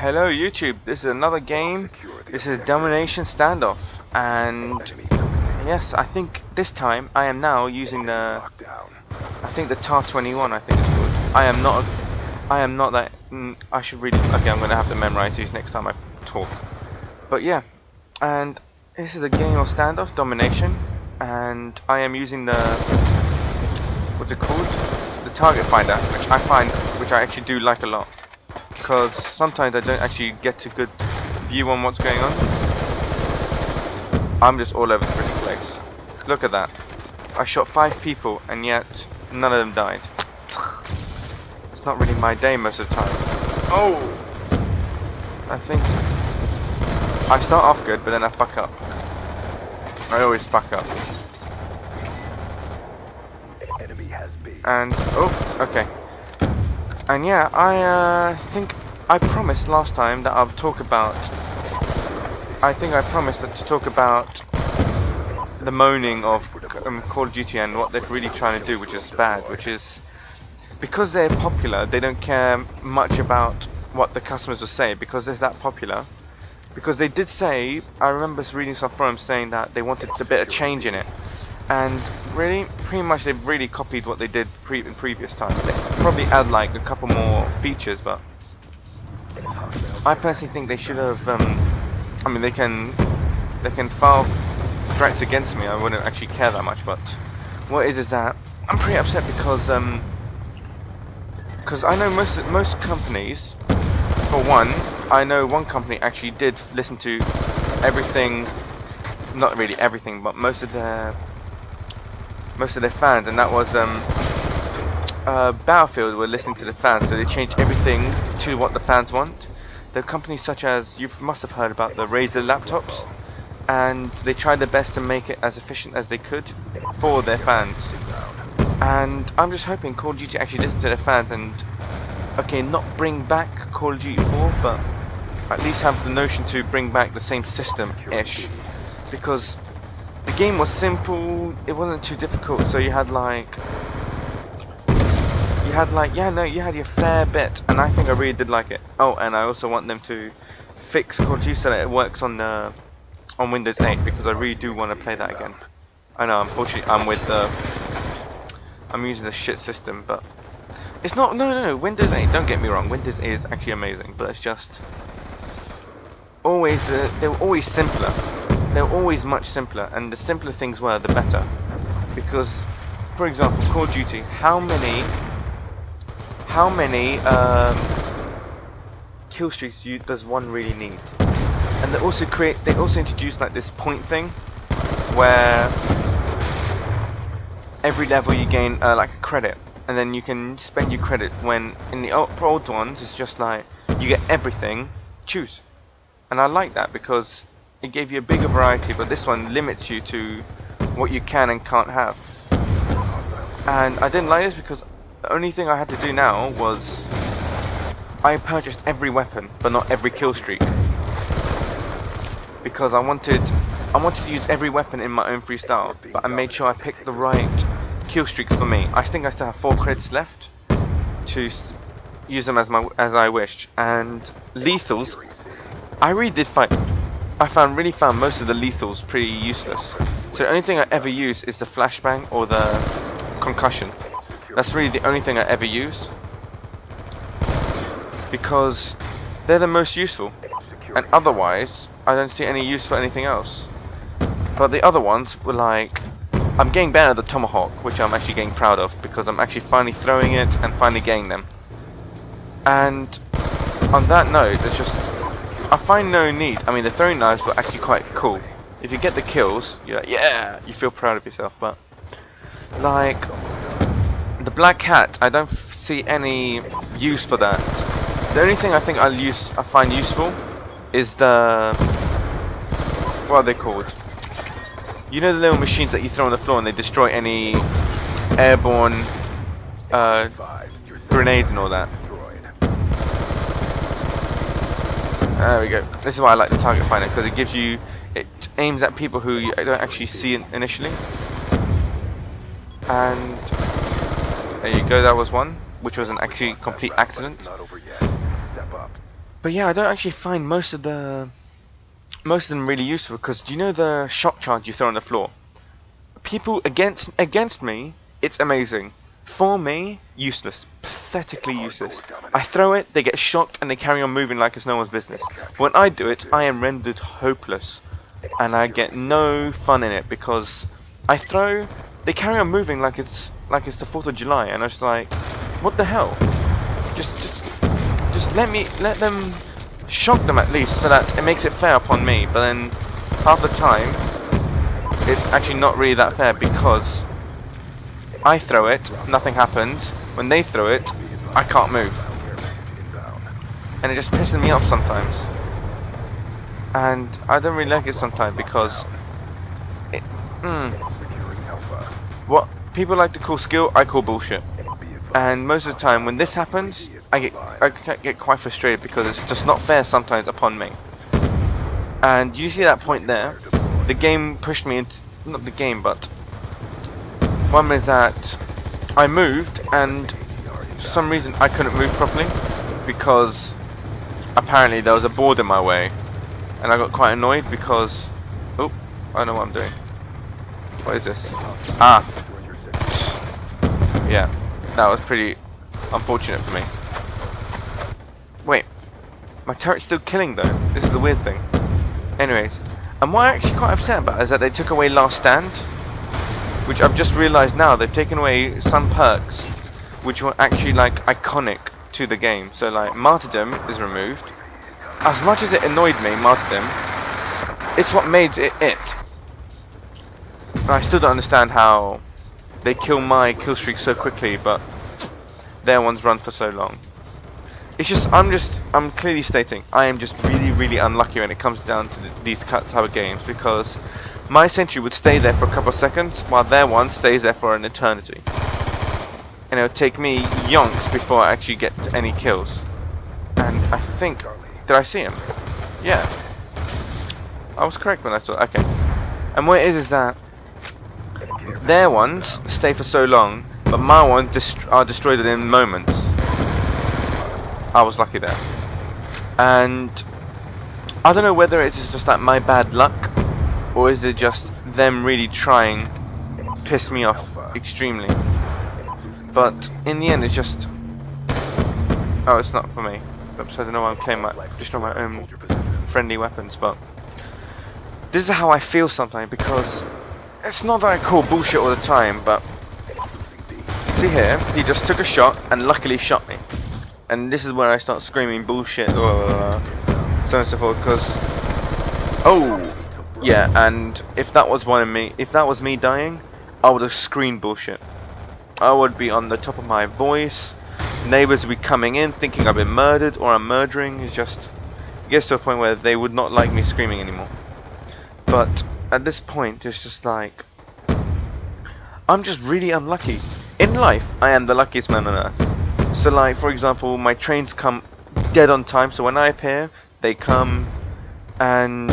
Hello YouTube, this is another game. This is Domination Standoff, and yes, I think this time I am now using the TAR-21, I think it's called. I am not that, I should really, okay, I'm going to have to memorize these next time I talk. But yeah, and this is a game of standoff, Domination, and I am using the, what's it called? The target finder, which I actually do like a lot. Because sometimes I don't actually get a good view on what's going on. I'm just all over the freaking place. Look at that. I shot 5 people and yet none of them died. It's not really my day most of the time. Oh! I think I start off good, but then I fuck up. I always fuck up. Enemy has been. And oh, okay. And yeah, I think I promised last time that I'll talk about. I think I promised to talk about the moaning of Call of Duty and what they're really trying to do, which is bad. Which is because they're popular, they don't care much about what the customers will say because they're that popular. Because they did say, I remember reading some forums saying that they wanted a bit of change in it. And really, pretty much they've really copied what they did in previous times. They probably add like a couple more features, but I personally think they should have. I mean, they can file threats against me. I wouldn't actually care that much, but what is that I'm pretty upset because I know most companies. For one, I know one company actually did listen to everything. Not really everything, but most of their fans, and that was Battlefield were listening to the fans, so they changed everything to what the fans want. There are companies such as, you must have heard about the Razer laptops, and they tried their best to make it as efficient as they could for their fans. And I'm just hoping Call of Duty actually listens to their fans and, okay, not bring back Call of Duty 4, but at least have the notion to bring back the same system-ish, because the game was simple, it wasn't too difficult, so you had your fair bit, and I think I really did like it. Oh, and I also want them to fix Call of Duty so that it works on Windows 8, because I really do want to play that again. I know, unfortunately, I'm using the shit system, but it's not, no, Windows 8, don't get me wrong, Windows 8 is actually amazing, but it's just always, they were always simpler. They were always much simpler, and the simpler things were, the better. Because, for example, Call of Duty, how many kill streaks does one really need? And they also introduced like this point thing, where every level you gain like a credit, and then you can spend your credit when in the old ones it's just like you get everything, choose. And I like that because it gave you a bigger variety, but this one limits you to what you can and can't have. And I didn't like this because the only thing I had to do now was I purchased every weapon, but not every kill streak, because I wanted to use every weapon in my own freestyle, but I made sure I picked the right kill streaks for me. I think I still have 4 credits left to use them as I wished. And lethals, I really did find. I really found most of the lethals pretty useless. So the only thing I ever use is the flashbang or the concussion. That's really the only thing I ever use, because they're the most useful, and otherwise I don't see any use for anything else. But the other ones were like, I'm getting better at the tomahawk, which I'm actually getting proud of, because I'm actually finally throwing it and finally getting them. And on that note, it's just, I find no need. I mean, the throwing knives were actually quite cool. If you get the kills, you're like, yeah, you feel proud of yourself. But like the black hat, I don't see any use for that. The only thing I think I find useful is the, what are they called? You know the little machines that you throw on the floor and they destroy any airborne grenades and all that. There we go. This is why I like the target finder, because it aims at people who you don't actually see initially. And there you go, that was one, which was an actually complete accident. But yeah, I don't actually find most of them really useful, because do you know the shock charge you throw on the floor? People against me, it's amazing. For me, useless. Pathetically useless. I throw it, they get shocked, and they carry on moving like it's no one's business. When I do it, I am rendered hopeless. And I get no fun in it, because I throw, they carry on moving like it's the 4th of July, and I'm just like, what the hell? Just let them shock them at least, so that it makes it fair upon me. But then half the time it's actually not really that fair, because I throw it, nothing happens. When they throw it, I can't move, and it just pisses me off sometimes. And I don't really like it sometimes, because it, what people like to call skill, I call bullshit. And most of the time when this happens, I get quite frustrated, because it's just not fair sometimes upon me. And you see that point there, the game pushed me into, not the game, but one is that I moved, and for some reason I couldn't move properly, because apparently there was a board in my way, and I got quite annoyed because, oh, I know what I'm doing. What is this? Ah, yeah, that was pretty unfortunate for me. Wait, my turret's still killing though. This is the weird thing. Anyways, and what I'm actually quite upset about is that they took away Last Stand, which I've just realised now. They've taken away some perks which were actually like iconic to the game. So like Martyrdom is removed. As much as it annoyed me, Martyrdom, it's what made it. And I still don't understand how they kill my kill streak so quickly, but their ones run for so long. It's just, I'm clearly stating, I am just really unlucky when it comes down to these type of games, because my sentry would stay there for a couple of seconds, while their one stays there for an eternity. And it would take me yonks before I actually get to any kills. And I think, did I see him? Yeah. I was correct when I saw, okay. And what it is that their ones stay for so long, but my ones are destroyed within moments. I was lucky there. And I don't know whether it is just like my bad luck, or is it just them really trying piss me off extremely. But in the end it's just, oh, it's not for me. Oops, I don't know why I'm playing destroy my own friendly weapons, but this is how I feel sometimes, because it's not that I call bullshit all the time, but see here, he just took a shot and luckily shot me. And this is where I start screaming bullshit, so on and so forth, because, oh, yeah, and if that was me dying, I would have screamed bullshit. I would be on the top of my voice, neighbours would be coming in thinking I've been murdered or I'm murdering. It's just, it gets to a point where they would not like me screaming anymore. But at this point, it's just like, I'm just really unlucky. In life, I am the luckiest man on earth. So like, for example, my trains come dead on time, so when I appear, they come, and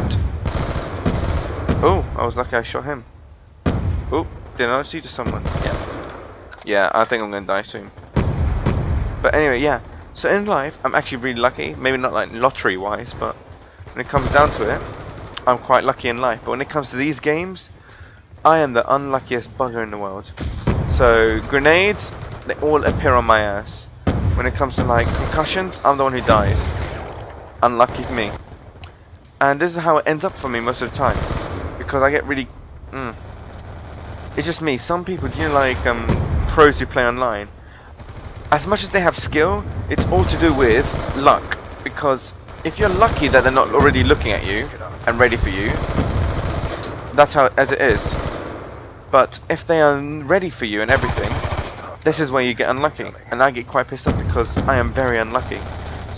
oh, I was lucky I shot him. Oh, did I see to someone? Yeah, I think I'm gonna die soon. But anyway, yeah, so in life, I'm actually really lucky. Maybe not like lottery wise, but when it comes down to it, I'm quite lucky in life. But when it comes to these games, I am the unluckiest bugger in the world. So grenades, they all appear on my ass. When it comes to like concussions, I'm the one who dies. Unlucky for me. And this is how it ends up for me most of the time, because I get really it's just me. Some people, you know, like pros who play online, as much as they have skill, it's all to do with luck. Because if you're lucky that they're not already looking at you and ready for you, that's how as it is. But if they are ready for you and everything, this is where you get unlucky, and I get quite pissed off because I am very unlucky.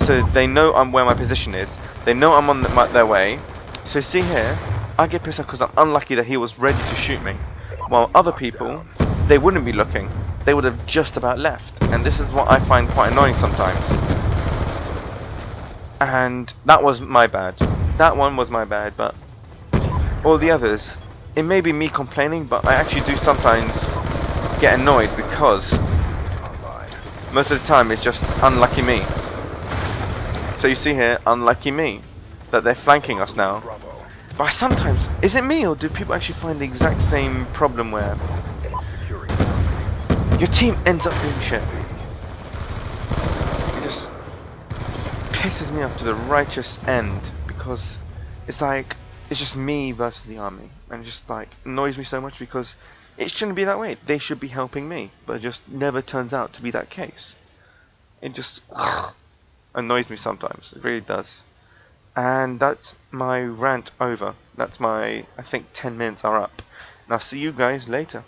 So they know where my position is, they know I'm on their way, so see here, I get pissed off because I'm unlucky that he was ready to shoot me. While other people, they wouldn't be looking, they would have just about left, and this is what I find quite annoying sometimes. And that was my bad. That one was my bad, but all the others, it may be me complaining, but I actually do sometimes get annoyed, because most of the time it's just unlucky me. So you see here, unlucky me, that they're flanking us now. Bravo. But sometimes, is it me or do people actually find the exact same problem where Securing. your team ends up doing shit? It just pisses me off to the righteous end because it's like it's just me versus the army, and it just like annoys me so much because it shouldn't be that way. They should be helping me, but it just never turns out to be that case. It just annoys me sometimes. It really does. And that's my rant over. That's my, I think 10 minutes are up. And I'll see you guys later.